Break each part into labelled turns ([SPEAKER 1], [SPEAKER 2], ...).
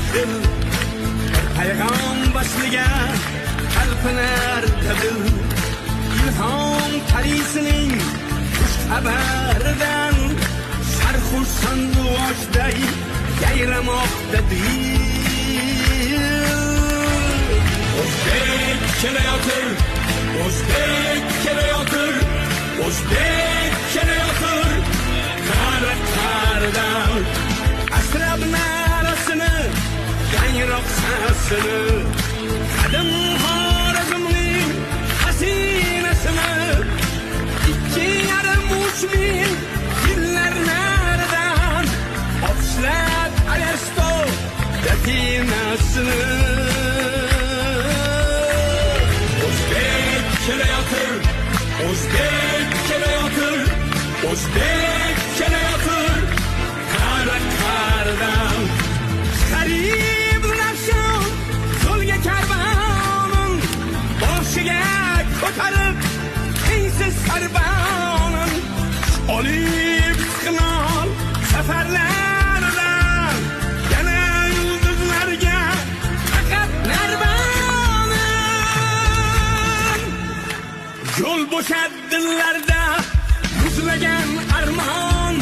[SPEAKER 1] xil payg'am basliga talpinar dil ilhom parisining xush xabaridan sarxush sanduochday yayramoqda dil. O'zbek kelayotir, o'zbek kelayotir, o'zbek kelayotir qaridan asrab narasini yangroq sasini qadim Xorazmning hasinasini 2,5 ming yillar naridan ofishlab Aristo datinasini. O'zbek kelayotir, o'zbek kelayotir, o'zbek kelayotir qaridan qarib nafshon yo'lga karvonim boshiga ko'tarib tengsiz sarbonim olib chiqmon safarlaridan yana yulduzlarga faqat narvonim yo'l bo'shat dillarda muzlagan armon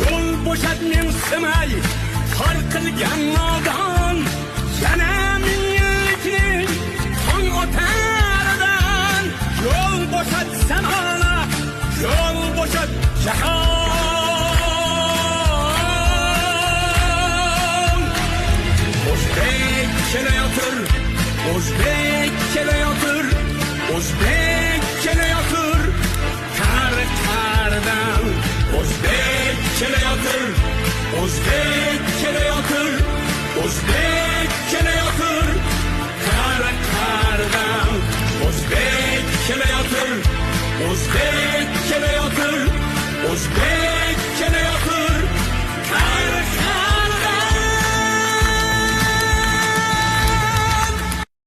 [SPEAKER 1] yo'l bo'shat mensimay xor qilgan nodon yana ming yillikning tong o'taridan yo'l bo'shat zamona yo'l bo'shat jahon. O'zbek kelayotir, o'zbek kelayotir, o'zbek kelayotir qaridan o'zbek kelayotir, o'zbek kelayotir, o'zbek kelayotir qaridan o'zbek kelayotir, o'zbek